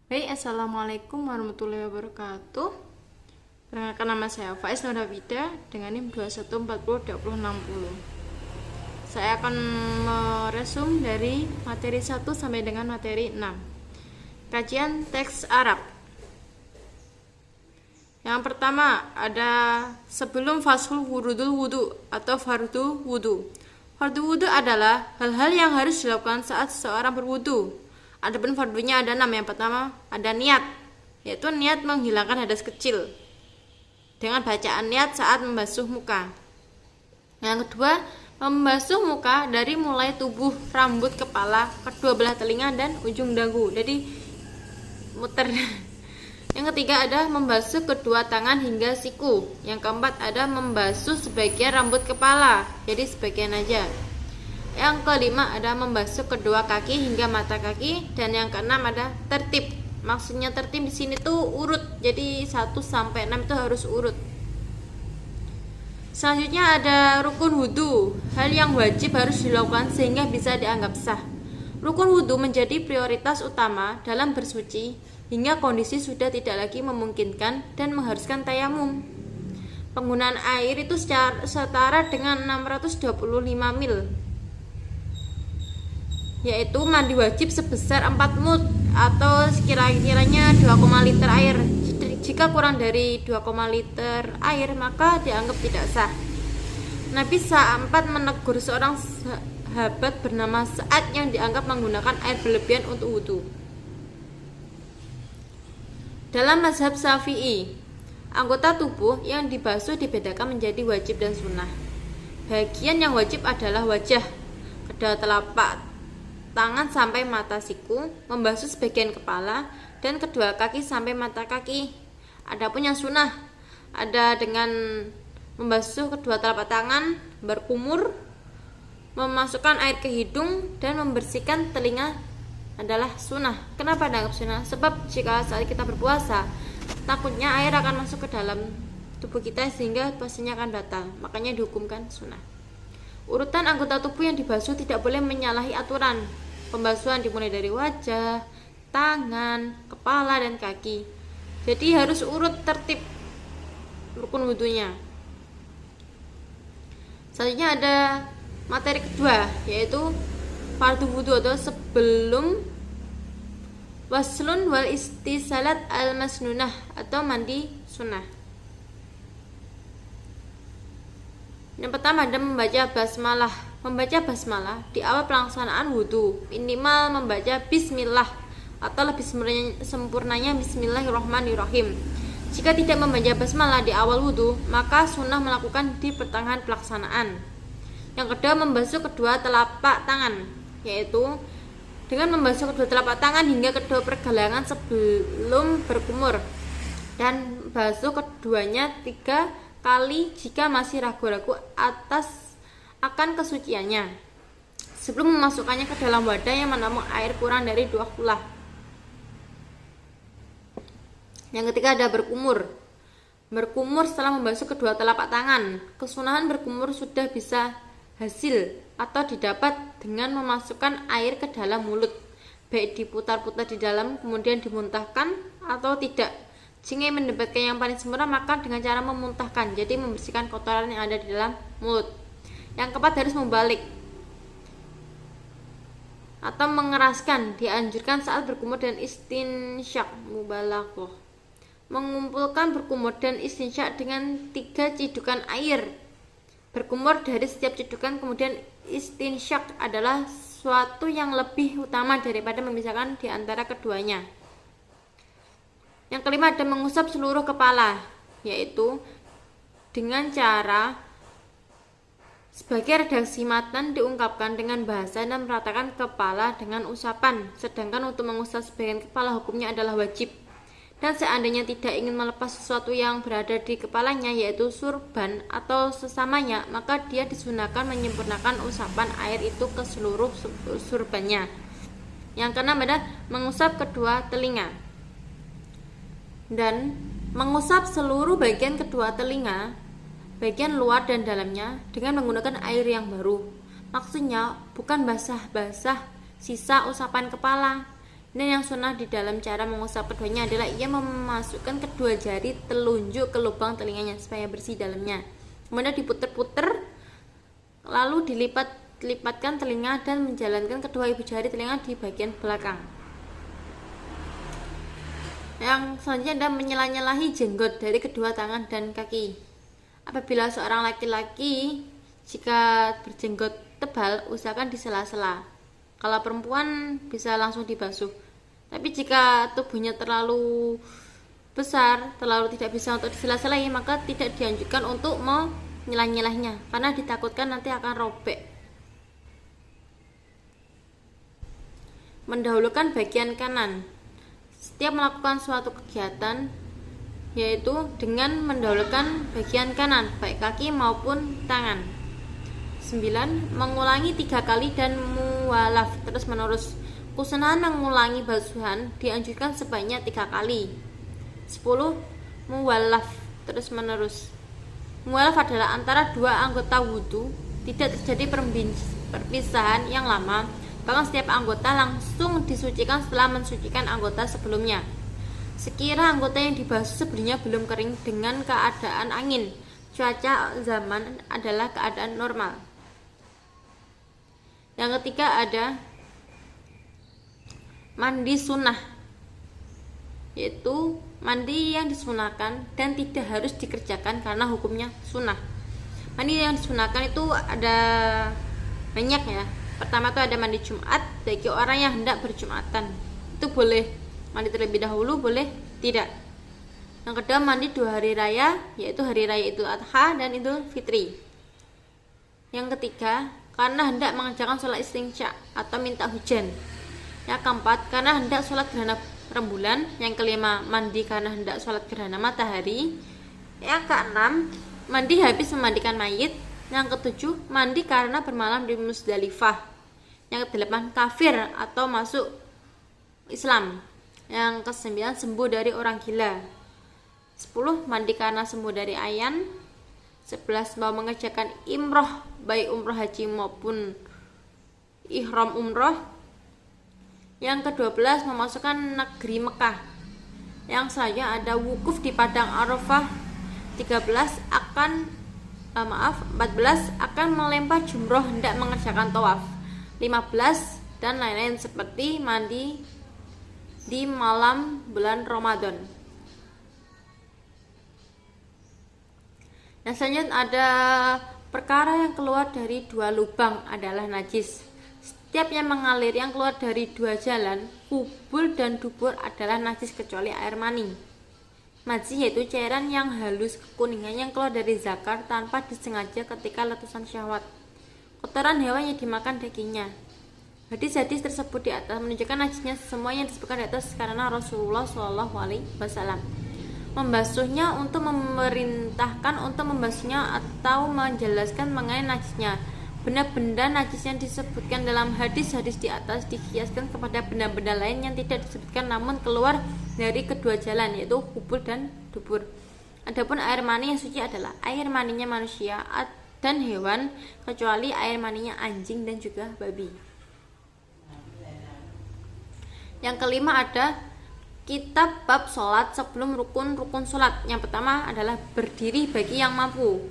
Baik, Assalamualaikum warahmatullahi wabarakatuh. Perkenalkan, nama saya Faiz Nurhafida dengan NIM 21402060. Saya akan meresum dari materi 1 sampai dengan materi 6. Kajian teks Arab. Yang pertama ada sebelum fasul wurudul wudu atau fardu wudu. Fardu wudu adalah hal-hal yang harus dilakukan saat seseorang berwudu. Adapun fardunya ada 6. Yang pertama ada niat, yaitu niat menghilangkan hadas kecil dengan bacaan niat saat membasuh muka. Yang kedua, membasuh muka dari mulai tubuh, rambut, kepala, kedua belah telinga dan ujung dagu. Jadi muter. Yang ketiga ada membasuh kedua tangan hingga siku. Yang keempat ada membasuh sebagian rambut kepala, jadi sebagian aja. Yang kelima ada membasuh kedua kaki hingga mata kaki, dan yang keenam ada tertib. Maksudnya tertib di sini tuh urut. Jadi 1 sampai 6 itu harus urut. Selanjutnya ada rukun wudu, hal yang wajib harus dilakukan sehingga bisa dianggap sah. Rukun wudu menjadi prioritas utama dalam bersuci hingga kondisi sudah tidak lagi memungkinkan dan mengharuskan tayamum. Penggunaan air itu setara dengan 625 ml, yaitu mandi wajib sebesar 4 mud atau sekira-kiranya 2, liter air. Jika kurang dari 2, liter air maka dianggap tidak sah. Nabi SAW menegur seorang sahabat bernama Sa'ad yang dianggap menggunakan air berlebihan untuk wudu. Dalam mazhab Syafi'i, anggota tubuh yang dibasuh dibedakan menjadi wajib dan sunnah. Bagian yang wajib adalah wajah, kedua telapak tangan sampai mata siku, membasuh sebagian kepala, dan kedua kaki sampai mata kaki. Adapun yang sunnah ada dengan membasuh kedua telapak tangan, berkumur, memasukkan air ke hidung, dan membersihkan telinga adalah sunnah. Kenapa dianggap sunnah? Sebab jika saat kita berpuasa, takutnya air akan masuk ke dalam tubuh kita sehingga puasanya akan batal, makanya dihukumkan sunnah. Urutan anggota tubuh yang dibasuh tidak boleh menyalahi aturan. Pembasuhan dimulai dari wajah, tangan, kepala, dan kaki. Jadi harus urut tertib rukun wudunya. Selanjutnya ada materi kedua, yaitu fardu wudu atau sebelum waslun wal istisalat al masnunah atau mandi sunnah. Yang pertama ada membaca basmalah. Membaca basmalah di awal pelaksanaan wudu minimal membaca bismillah atau lebih sempurnanya bismillahirrahmanirrahim. Jika tidak membaca basmalah di awal wudu, maka sunnah melakukan di pertengahan pelaksanaan. Yang kedua, membasuh kedua telapak tangan, yaitu dengan membasuh kedua telapak tangan hingga kedua pergelangan sebelum berkumur, dan basuh keduanya 3 kali jika masih ragu-ragu akan kesuciannya, sebelum memasukkannya ke dalam wadah yang menampung air kurang dari 2 kulah. Yang ketiga ada berkumur. Berkumur setelah membasuh kedua telapak tangan. Kesunahan berkumur sudah bisa hasil atau didapat dengan memasukkan air ke dalam mulut, baik diputar-putar di dalam kemudian dimuntahkan atau tidak. Jika ingin mendapatkan yang paling sempurna maka dengan cara memuntahkan, jadi membersihkan kotoran yang ada di dalam mulut. Yang keempat harus membalik atau mengeraskan, dianjurkan saat berkumur dan istinsyak mubalaghah. Mengumpulkan berkumur dan istinsyak dengan 3 cidukan air. Berkumur dari setiap cidukan kemudian istinsyak adalah suatu yang lebih utama daripada memisahkan di antara keduanya. Yang kelima ada mengusap seluruh kepala, yaitu dengan cara sebagai redaksi matan diungkapkan dengan bahasa dan meratakan kepala dengan usapan. Sedangkan untuk mengusap sebagian kepala hukumnya adalah wajib. Dan seandainya tidak ingin melepas sesuatu yang berada di kepalanya, yaitu surban atau sesamanya, maka dia disunahkan menyempurnakan usapan air itu ke seluruh surbannya. Yang keenam adalah mengusap kedua telinga dan mengusap seluruh bagian kedua telinga, bagian luar dan dalamnya, dengan menggunakan air yang baru. Maksudnya bukan basah-basah sisa usapan kepala. Dan yang sunnah di dalam cara mengusap keduanya adalah ia memasukkan kedua jari telunjuk ke lubang telinganya supaya bersih dalamnya. Kemudian diputer-puter, lalu dilipatkan telinga dan menjalankan kedua ibu jari telinga di bagian belakang. Yang selanjutnya adalah menyela-nyelahi jenggot dari kedua tangan dan kaki. Apabila seorang laki-laki jika berjenggot tebal, usahakan di sela-sela. Kalau perempuan bisa langsung dibasuh. Tapi jika tubuhnya terlalu besar, terlalu tidak bisa untuk disela-sela, maka tidak dianjurkan untuk menyelah-nyelahnya karena ditakutkan nanti akan robek. Mendahulukan bagian kanan. Setiap melakukan suatu kegiatan yaitu dengan mendahulukan bagian kanan, baik kaki maupun tangan. 9. Mengulangi 3 kali dan muwalaf terus menerus. Kesunahan mengulangi basuhan dianjurkan sebanyak 3 kali. 10. Muwalaf terus menerus. Muwalaf adalah antara dua anggota wudhu, tidak terjadi perpisahan yang lama, bahkan setiap anggota langsung disucikan setelah mensucikan anggota sebelumnya. Sekira anggota yang dibasuh sebelumnya belum kering dengan keadaan angin, cuaca zaman adalah keadaan normal. Yang ketiga ada mandi sunnah, yaitu mandi yang disunahkan dan tidak harus dikerjakan karena hukumnya sunnah. Mandi yang disunahkan itu ada banyak ya. Pertama itu ada mandi Jumat bagi orang yang hendak berjumatan, itu boleh mandi terlebih dahulu, boleh tidak. Yang kedua mandi 2 hari raya, yaitu hari raya Idul Adha dan Idul Fitri. Yang ketiga karena hendak mengerjakan sholat istinja atau minta hujan. Yang keempat karena hendak sholat gerhana rembulan. Yang kelima mandi karena hendak sholat gerhana matahari. Yang keenam mandi habis memandikan mayit. Yang ketujuh mandi karena bermalam di Musdalifah. Yang kedelapan kafir atau masuk Islam. Yang kesembilan sembuh dari orang gila. 10 mandi karena sembuh dari ayan. 11 mau mengerjakan imroh, baik umroh haji maupun ihram umroh. Yang ke-12 memasukkan negeri Mekah. Yang selanjutnya ada wukuf di padang Arafah. 14 akan melempar jumroh hendak mengerjakan tawaf. 15 dan lain-lain seperti mandi di malam bulan Ramadan. Yang selanjutnya ada perkara yang keluar dari 2 lubang adalah najis. Setiap yang mengalir yang keluar dari 2 jalan, kubul dan dubur adalah najis kecuali air mani. Madzi yaitu cairan yang halus kekuningan yang keluar dari zakar tanpa disengaja ketika letusan syahwat. Kotoran hewan yang dimakan dagingnya. Hadis-hadis tersebut di atas menunjukkan najisnya semua yang disebutkan di atas karena Rasulullah SAW membasuhnya untuk memerintahkan untuk membasuhnya atau menjelaskan mengenai najisnya. Benda-benda najis yang disebutkan dalam hadis-hadis di atas dikiaskan kepada benda-benda lain yang tidak disebutkan namun keluar dari kedua jalan, yaitu kubul dan dubur. Adapun air mani yang suci adalah air maninya manusia dan hewan, kecuali air maninya anjing dan juga babi. Yang kelima ada kitab bab sholat sebelum rukun-rukun sholat. Yang pertama adalah berdiri bagi yang mampu.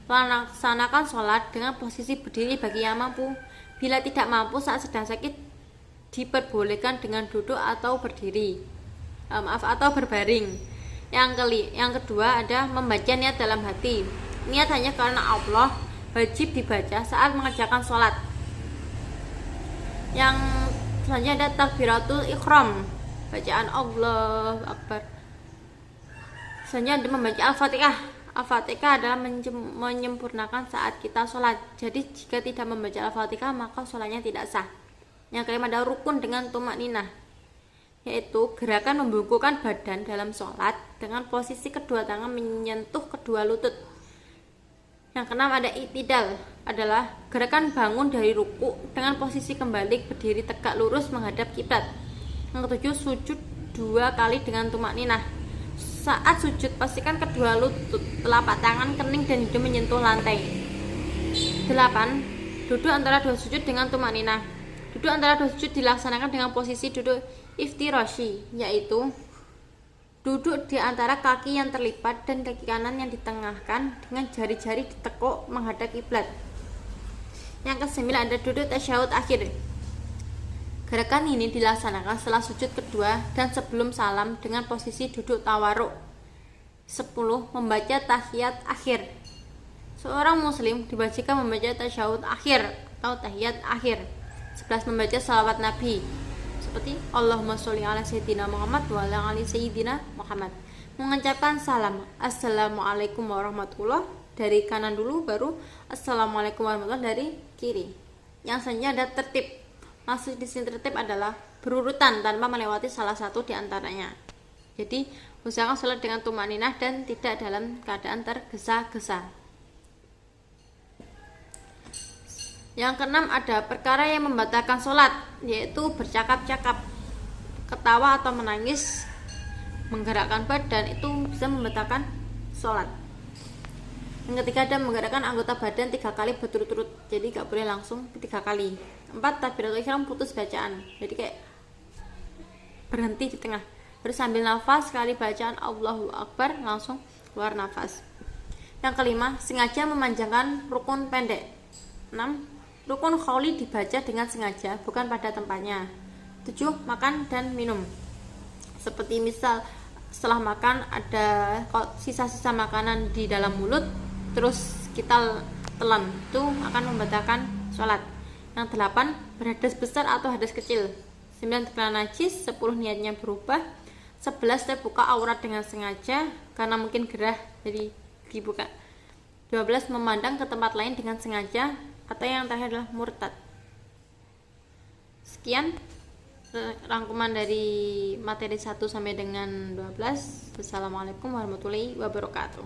Melaksanakan sholat dengan posisi berdiri bagi yang mampu. Bila tidak mampu saat sedang sakit, diperbolehkan dengan duduk atau berdiri, atau berbaring. Yang kedua ada membaca niat dalam hati. Niat hanya karena Allah, wajib dibaca saat mengerjakan sholat. Yang selanjutnya ada takbiratul ikhram, bacaan Allah Akbar. Selanjutnya ada membaca Al-Fatihah. Al-Fatihah adalah menyempurnakan saat kita sholat. Jadi jika tidak membaca Al-Fatihah maka sholatnya tidak sah. Yang kelima ada rukun dengan tumak ninah, yaitu gerakan membungkukkan badan dalam sholat dengan posisi kedua tangan menyentuh kedua lutut. Yang keenam ada i'tidal, adalah gerakan bangun dari ruku dengan posisi kembali berdiri tegak lurus menghadap kiblat. Yang ketujuh sujud 2 kali dengan tumak ninah. Saat sujud pastikan kedua lutut, telapak tangan, kening dan hidung menyentuh lantai. 8. Duduk antara 2 sujud dengan tumak ninah. Duduk antara 2 sujud dilaksanakan dengan posisi duduk Iftirashi, yaitu duduk di antara kaki yang terlipat dan kaki kanan yang ditengahkan dengan jari-jari ditekuk menghadap kiblat. Yang kesembilan ada duduk tasyahud akhir. Gerakan ini dilaksanakan setelah sujud kedua dan sebelum salam dengan posisi duduk tawaruk. 10. Membaca tahiyat akhir. Seorang muslim diwajibkan membaca tasyahud akhir atau tahiyat akhir. 11. Membaca salawat Nabi seperti Allahumma sholli ala sayyidina Muhammad wa ala ali sayyidina Muhammad. Mengucapkan salam Assalamualaikum warahmatullahi dari kanan dulu, baru Assalamualaikum warahmatullahi dari kiri. Yang selanjutnya ada tertib. Maksud di sini tertib adalah berurutan tanpa melewati salah satu di antaranya. Jadi usahakan sholat dengan tumaninah dan tidak dalam keadaan tergesa-gesa. Yang keenam ada perkara yang membatalkan sholat, yaitu bercakap-cakap, ketawa atau menangis, menggerakkan badan, itu bisa membatalkan sholat. Yang ketiga ada menggerakkan anggota badan 3 kali berturut-turut, jadi gak boleh langsung 3 kali. 4. Takbiratul ihram putus bacaan, jadi kayak berhenti di tengah, terus sambil nafas sekali bacaan Allahu Akbar langsung keluar nafas. Yang kelima, sengaja memanjangkan rukun pendek. 6. Rukun qauli dibaca dengan sengaja, bukan pada tempatnya. 7. Makan dan minum. Seperti misal setelah makan ada sisa-sisa makanan di dalam mulut, terus kita telan, itu akan membatalkan sholat. Yang 8. Berhadas besar atau hadas kecil. 9. Terkena najis. 10. Niatnya berubah. 11. Terbuka aurat dengan sengaja karena mungkin gerah jadi dibuka. 12. Memandang ke tempat lain dengan sengaja, atau yang terakhir adalah murtad. Sekian rangkuman dari materi 1 sampai dengan 12. Wassalamualaikum warahmatullahi wabarakatuh.